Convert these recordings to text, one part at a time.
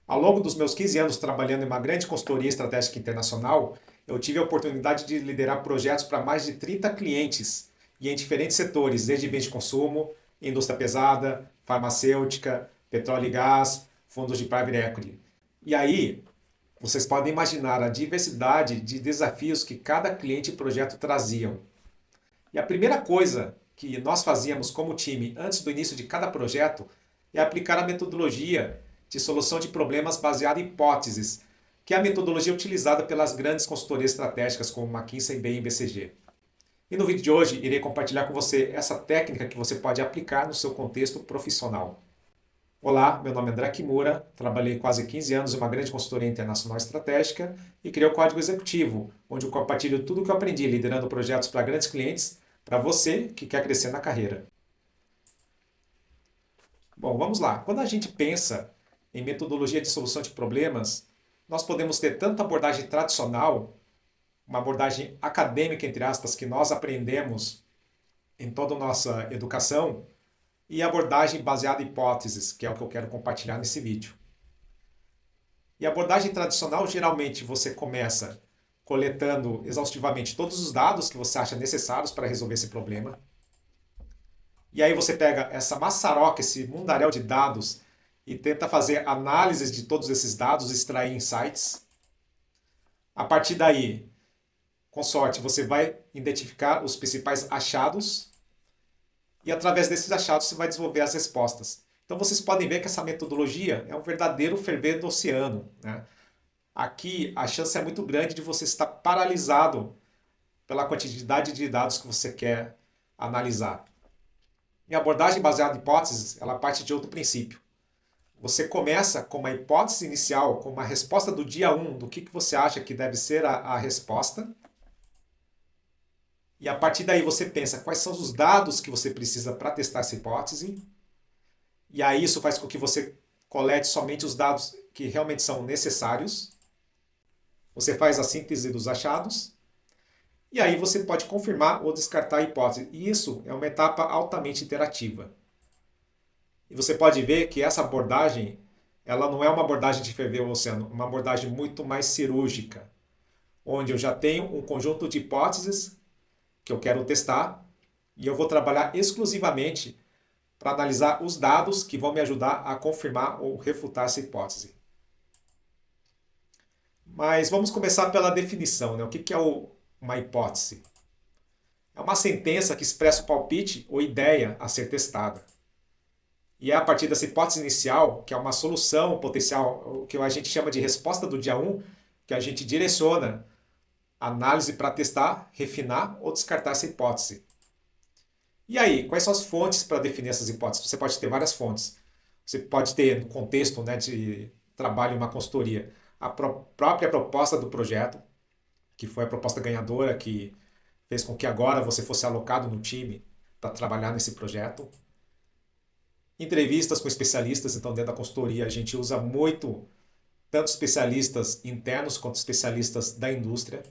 Ao longo dos meus 15 anos trabalhando em uma grande consultoria estratégica internacional, eu tive a oportunidade de liderar projetos para mais de 30 clientes e em diferentes setores, desde bens de consumo, indústria pesada, farmacêutica, petróleo e gás, fundos de private equity. E aí, vocês podem imaginar a diversidade de desafios que cada cliente e projeto traziam. E a primeira coisa que nós fazíamos como time antes do início de cada projeto é aplicar a metodologia de solução de problemas baseada em hipóteses, que é a metodologia utilizada pelas grandes consultorias estratégicas como McKinsey, Bain e BCG. E no vídeo de hoje irei compartilhar com você essa técnica que você pode aplicar no seu contexto profissional. Olá, meu nome é André Kimura, trabalhei quase 15 anos em uma grande consultoria internacional estratégica e criei o Código Executivo, onde eu compartilho tudo o que eu aprendi liderando projetos para grandes clientes, para você que quer crescer na carreira. Bom, vamos lá. Quando a gente pensa em metodologia de solução de problemas, nós podemos ter tanto a abordagem tradicional, uma abordagem acadêmica, entre aspas, que nós aprendemos em toda a nossa educação, e a abordagem baseada em hipóteses, que é o que eu quero compartilhar nesse vídeo. E a abordagem tradicional, geralmente, você começa coletando exaustivamente todos os dados que você acha necessários para resolver esse problema. E aí você pega essa maçaroca, esse mundaréu de dados e tenta fazer análises de todos esses dados, extrair insights. A partir daí, com sorte, você vai identificar os principais achados e através desses achados você vai desenvolver as respostas. Então vocês podem ver que essa metodologia é um verdadeiro ferver do oceano, né? Aqui a chance é muito grande de você estar paralisado pela quantidade de dados que você quer analisar. E a abordagem baseada em hipóteses, ela parte de outro princípio. Você começa com uma hipótese inicial, com uma resposta do dia 1, do que você acha que deve ser a resposta. E a partir daí você pensa quais são os dados que você precisa para testar essa hipótese. E aí isso faz com que você colete somente os dados que realmente são necessários. Você faz a síntese dos achados. E aí você pode confirmar ou descartar a hipótese. E isso é uma etapa altamente interativa. E você pode ver que essa abordagem, ela não é uma abordagem de ferver o oceano, é uma abordagem muito mais cirúrgica, onde eu já tenho um conjunto de hipóteses que eu quero testar e eu vou trabalhar exclusivamente para analisar os dados que vão me ajudar a confirmar ou refutar essa hipótese. Mas vamos começar pela definição, né? O que é uma hipótese? É uma sentença que expressa o palpite ou ideia a ser testada. E é a partir dessa hipótese inicial, que é uma solução potencial, o que a gente chama de resposta do dia 1, que a gente direciona a análise para testar, refinar ou descartar essa hipótese. E aí, quais são as fontes para definir essas hipóteses? Você pode ter várias fontes. Você pode ter, no contexto, né, de trabalho em uma consultoria, a própria proposta do projeto, que foi a proposta ganhadora, que fez com que agora você fosse alocado no time para trabalhar nesse projeto. Entrevistas com especialistas, então dentro da consultoria a gente usa muito tanto especialistas internos quanto especialistas da indústria.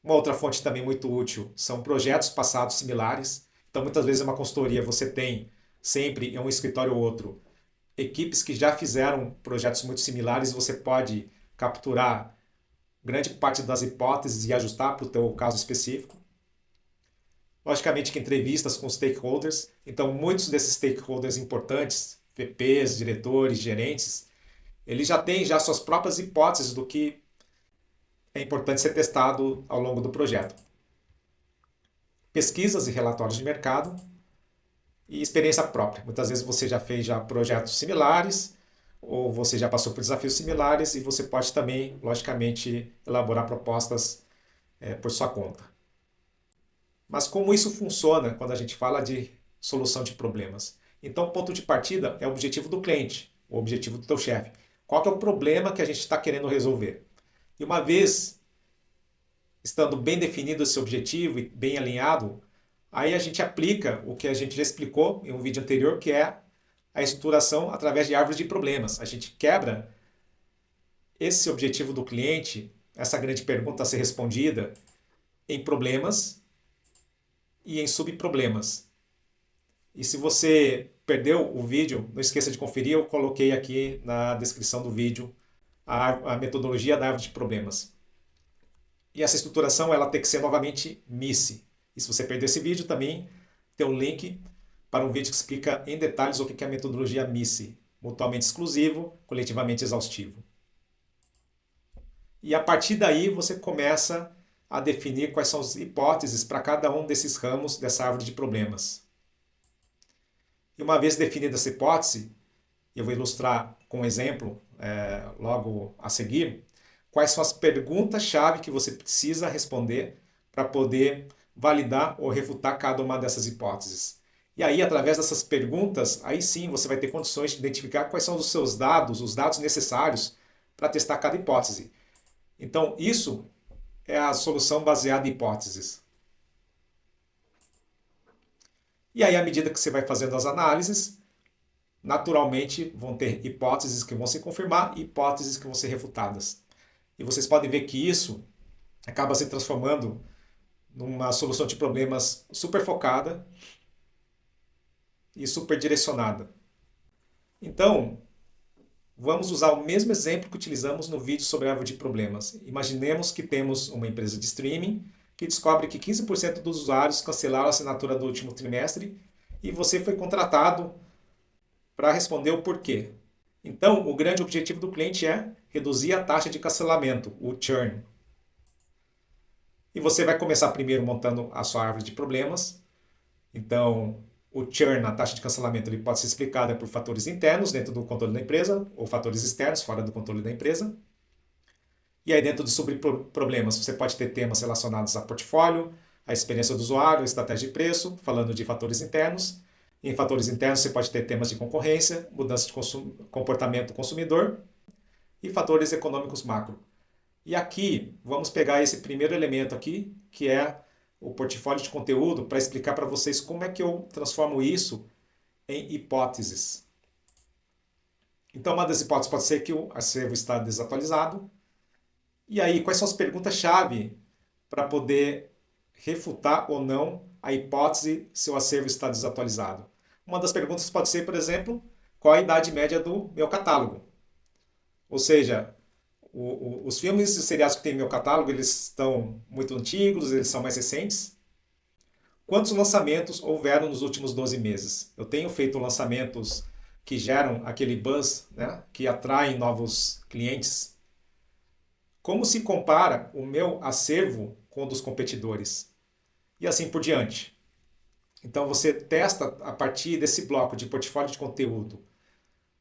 Uma outra fonte também muito útil são projetos passados similares. Então muitas vezes uma consultoria você tem sempre em um escritório ou outro equipes que já fizeram projetos muito similares e você pode capturar grande parte das hipóteses e ajustar para o teu caso específico. Logicamente que entrevistas com stakeholders, então muitos desses stakeholders importantes, VPs, diretores, gerentes, eles já têm já suas próprias hipóteses do que é importante ser testado ao longo do projeto. Pesquisas e relatórios de mercado e experiência própria. Muitas vezes você já fez já projetos similares ou você já passou por desafios similares e você pode também, logicamente, elaborar propostas por sua conta. Mas como isso funciona quando a gente fala de solução de problemas? Então, o ponto de partida é o objetivo do cliente, o objetivo do teu chefe. Qual que é o problema que a gente está querendo resolver? E uma vez estando bem definido esse objetivo e bem alinhado, aí a gente aplica o que a gente já explicou em um vídeo anterior, que é a estruturação através de árvores de problemas. A gente quebra esse objetivo do cliente, essa grande pergunta a ser respondida, em problemas e em subproblemas. E se você perdeu o vídeo, não esqueça de conferir, eu coloquei aqui na descrição do vídeo a metodologia da árvore de problemas. E essa estruturação ela tem que ser novamente MICE. E se você perder esse vídeo também tem um link para um vídeo que explica em detalhes o que é a metodologia MICE, mutuamente exclusivo, coletivamente exaustivo. E a partir daí você começa a definir quais são as hipóteses para cada um desses ramos dessa árvore de problemas. E uma vez definida essa hipótese, eu vou ilustrar com um exemplo logo a seguir, quais são as perguntas-chave que você precisa responder para poder validar ou refutar cada uma dessas hipóteses. E aí, através dessas perguntas, aí sim você vai ter condições de identificar quais são os seus dados, os dados necessários para testar cada hipótese. Então, isso é a solução baseada em hipóteses. E aí, à medida que você vai fazendo as análises, naturalmente vão ter hipóteses que vão se confirmar e hipóteses que vão ser refutadas. E vocês podem ver que isso acaba se transformando numa solução de problemas super focada e super direcionada. Então, vamos usar o mesmo exemplo que utilizamos no vídeo sobre a árvore de problemas. Imaginemos que temos uma empresa de streaming que descobre que 15% dos usuários cancelaram a assinatura do último trimestre e você foi contratado para responder o porquê. Então, o grande objetivo do cliente é reduzir a taxa de cancelamento, o churn. E você vai começar primeiro montando a sua árvore de problemas. Então, o churn, a taxa de cancelamento, ele pode ser explicada por fatores internos dentro do controle da empresa ou fatores externos fora do controle da empresa. E aí dentro de subproblemas, você pode ter temas relacionados a portfólio, a experiência do usuário, a estratégia de preço, falando de fatores internos. Em fatores internos, você pode ter temas de concorrência, mudança de comportamento do consumidor e fatores econômicos macro. E aqui, vamos pegar esse primeiro elemento aqui, que é o portfólio de conteúdo, para explicar para vocês como é que eu transformo isso em hipóteses. Então, uma das hipóteses pode ser que o acervo está desatualizado. E aí, quais são as perguntas-chave para poder refutar ou não a hipótese se o acervo está desatualizado? Uma das perguntas pode ser, por exemplo, qual a idade média do meu catálogo? Ou seja, os filmes e seriados que tem no meu catálogo, eles estão muito antigos, eles são mais recentes. Quantos lançamentos houveram nos últimos 12 meses? Eu tenho feito lançamentos que geram aquele buzz, né, que atraem novos clientes. Como se compara o meu acervo com o dos competidores? E assim por diante. Então você testa a partir desse bloco de portfólio de conteúdo.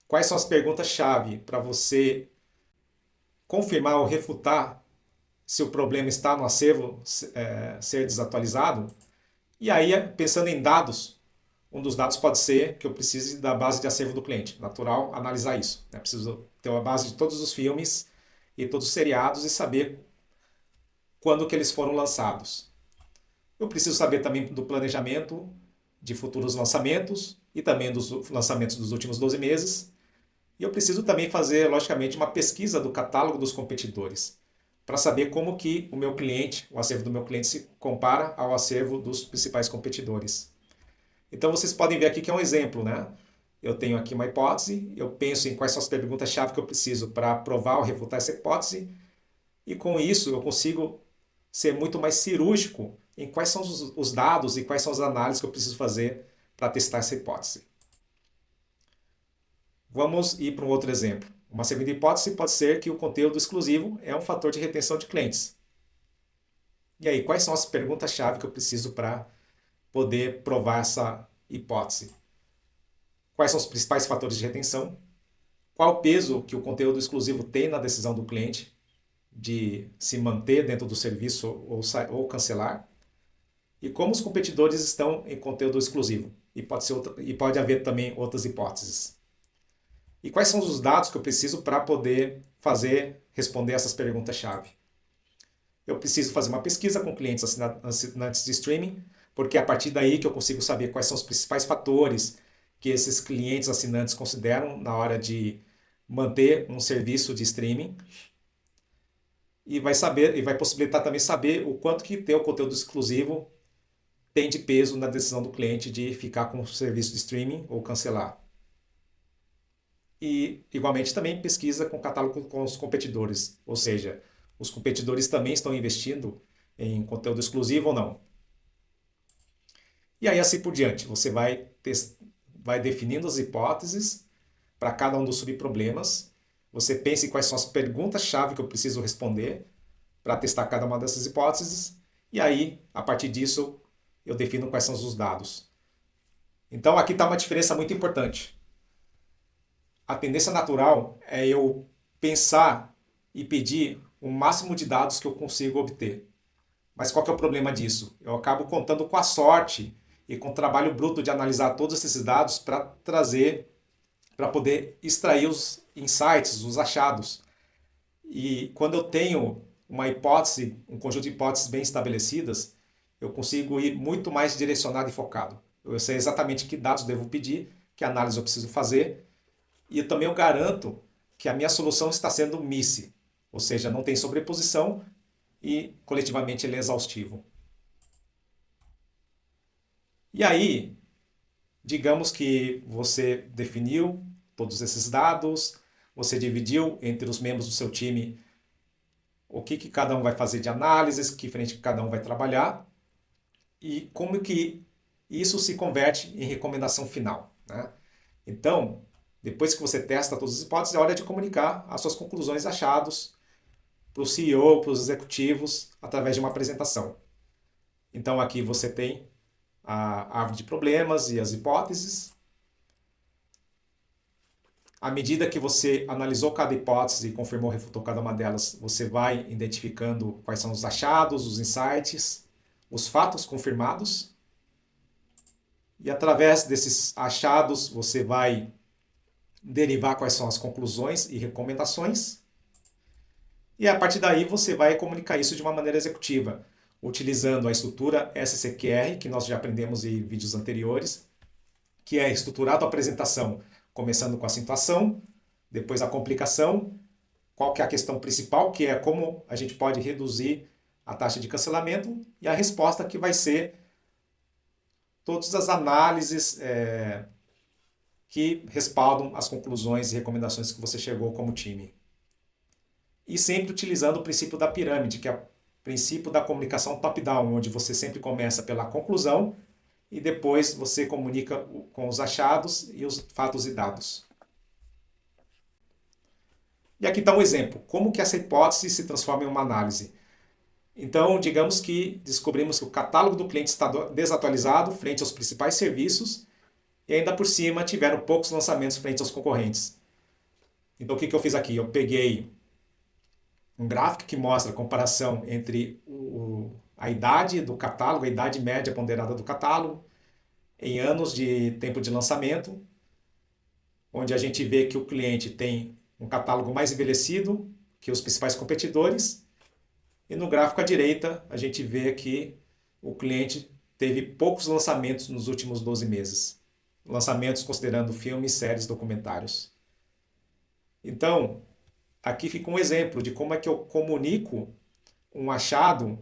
Quais são as perguntas-chave para você confirmar ou refutar se o problema está no acervo ser desatualizado? E aí, pensando em dados, um dos dados pode ser que eu precise da base de acervo do cliente. Natural analisar isso. Né? Preciso ter uma base de todos os filmes e todos os seriados e saber quando que eles foram lançados. Eu preciso saber também do planejamento de futuros lançamentos e também dos lançamentos dos últimos 12 meses. E eu preciso também fazer, logicamente, uma pesquisa do catálogo dos competidores para saber como que o meu cliente, o acervo do meu cliente se compara ao acervo dos principais competidores. Então vocês podem ver aqui que é um exemplo, né? Eu tenho aqui uma hipótese, eu penso em quais são as perguntas-chave que eu preciso para provar ou refutar essa hipótese, e com isso eu consigo ser muito mais cirúrgico em quais são os dados e quais são as análises que eu preciso fazer para testar essa hipótese. Vamos ir para um outro exemplo. Uma segunda hipótese pode ser que o conteúdo exclusivo é um fator de retenção de clientes. E aí, quais são as perguntas-chave que eu preciso para poder provar essa hipótese? Quais são os principais fatores de retenção? Qual o peso que o conteúdo exclusivo tem na decisão do cliente de se manter dentro do serviço ou cancelar? E como os competidores estão em conteúdo exclusivo? E pode haver também outras hipóteses. E quais são os dados que eu preciso para poder responder essas perguntas-chave? Eu preciso fazer uma pesquisa com clientes assinantes de streaming, porque é a partir daí que eu consigo saber quais são os principais fatores que esses clientes assinantes consideram na hora de manter um serviço de streaming. E vai possibilitar também saber o quanto que ter o conteúdo exclusivo tem de peso na decisão do cliente de ficar com o serviço de streaming ou cancelar. E, igualmente, também pesquisa com o catálogo com os competidores, ou seja, os competidores também estão investindo em conteúdo exclusivo ou não. E aí, assim por diante, você vai definindo as hipóteses para cada um dos subproblemas. Você pensa em quais são as perguntas-chave que eu preciso responder para testar cada uma dessas hipóteses. E aí, a partir disso, eu defino quais são os dados. Então, aqui está uma diferença muito importante. A tendência natural é eu pensar e pedir o máximo de dados que eu consigo obter. Mas qual que é o problema disso? Eu acabo contando com a sorte e com o trabalho bruto de analisar todos esses dados para poder extrair os insights, os achados. E quando eu tenho uma hipótese, um conjunto de hipóteses bem estabelecidas, eu consigo ir muito mais direcionado e focado. Eu sei exatamente que dados devo pedir, que análise eu preciso fazer, e também eu garanto que a minha solução está sendo MICE, ou seja, não tem sobreposição e coletivamente ele é exaustivo. E aí, digamos que você definiu todos esses dados, você dividiu entre os membros do seu time o que cada um vai fazer de análises, que frente que cada um vai trabalhar e como que isso se converte em recomendação final, né? Então, depois que você testa todas as hipóteses, é hora de comunicar as suas conclusões e achados para o CEO, para os executivos, através de uma apresentação. Então, aqui você tem a árvore de problemas e as hipóteses. À medida que você analisou cada hipótese e confirmou, refutou cada uma delas, você vai identificando quais são os achados, os insights, os fatos confirmados. E através desses achados, você vai derivar quais são as conclusões e recomendações. E a partir daí, você vai comunicar isso de uma maneira executiva, utilizando a estrutura SCQR, que nós já aprendemos em vídeos anteriores, que é estruturado a apresentação, começando com a situação, depois a complicação, qual que é a questão principal, que é como a gente pode reduzir a taxa de cancelamento, e a resposta que vai ser todas as análises que respaldam as conclusões e recomendações que você chegou como time. E sempre utilizando o princípio da pirâmide, que é o princípio da comunicação top-down, onde você sempre começa pela conclusão e depois você comunica com os achados e os fatos e dados. E aqui está um exemplo, como que essa hipótese se transforma em uma análise. Então, digamos que descobrimos que o catálogo do cliente está desatualizado frente aos principais serviços e ainda por cima tiveram poucos lançamentos frente aos concorrentes. Então, o que eu fiz aqui? Eu peguei um gráfico que mostra a comparação entre a idade do catálogo, a idade média ponderada do catálogo, em anos de tempo de lançamento, onde a gente vê que o cliente tem um catálogo mais envelhecido que os principais competidores, e no gráfico à direita a gente vê que o cliente teve poucos lançamentos nos últimos 12 meses. Lançamentos considerando filmes, séries, documentários. Então, aqui fica um exemplo de como é que eu comunico um achado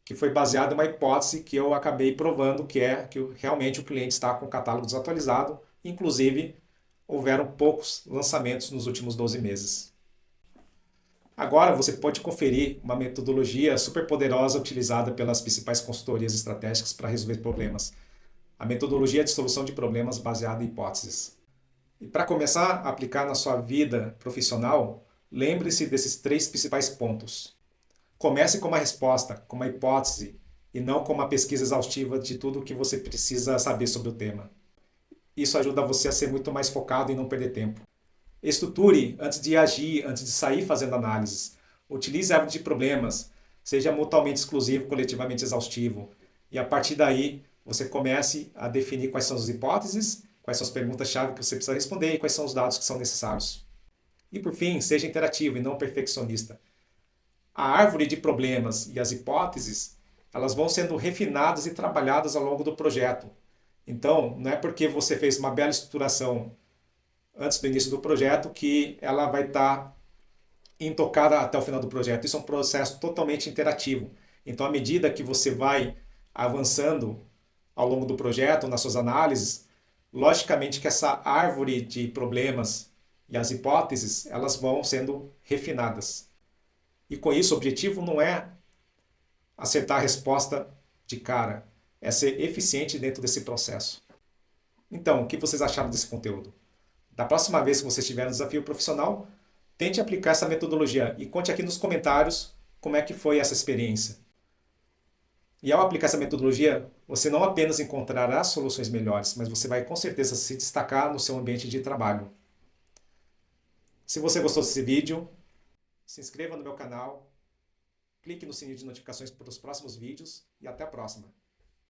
que foi baseado em uma hipótese que eu acabei provando, que é que realmente o cliente está com o catálogo desatualizado, inclusive houveram poucos lançamentos nos últimos 12 meses. Agora você pode conferir uma metodologia super poderosa utilizada pelas principais consultorias estratégicas para resolver problemas. A metodologia de solução de problemas baseada em hipóteses. E para começar a aplicar na sua vida profissional, lembre-se desses 3 principais pontos. Comece com uma resposta, com uma hipótese, e não com uma pesquisa exaustiva de tudo o que você precisa saber sobre o tema. Isso ajuda você a ser muito mais focado e não perder tempo. Estruture antes de agir, antes de sair fazendo análises. Utilize a árvore de problemas, seja mutuamente exclusivo, coletivamente exaustivo. E a partir daí, você comece a definir quais são as hipóteses, quais são as perguntas-chave que você precisa responder e quais são os dados que são necessários. E por fim, seja interativo e não perfeccionista. A árvore de problemas e as hipóteses, elas vão sendo refinadas e trabalhadas ao longo do projeto. Então, não é porque você fez uma bela estruturação antes do início do projeto que ela vai estar intocada até o final do projeto. Isso é um processo totalmente interativo. Então, à medida que você vai avançando ao longo do projeto, nas suas análises, logicamente que essa árvore de problemas e as hipóteses, elas vão sendo refinadas. E com isso, o objetivo não é acertar a resposta de cara, é ser eficiente dentro desse processo. Então, o que vocês acharam desse conteúdo? Da próxima vez que você estiver no desafio profissional, tente aplicar essa metodologia e conte aqui nos comentários como é que foi essa experiência. E ao aplicar essa metodologia, você não apenas encontrará soluções melhores, mas você vai com certeza se destacar no seu ambiente de trabalho. Se você gostou desse vídeo, se inscreva no meu canal, clique no sininho de notificações para os próximos vídeos e até a próxima.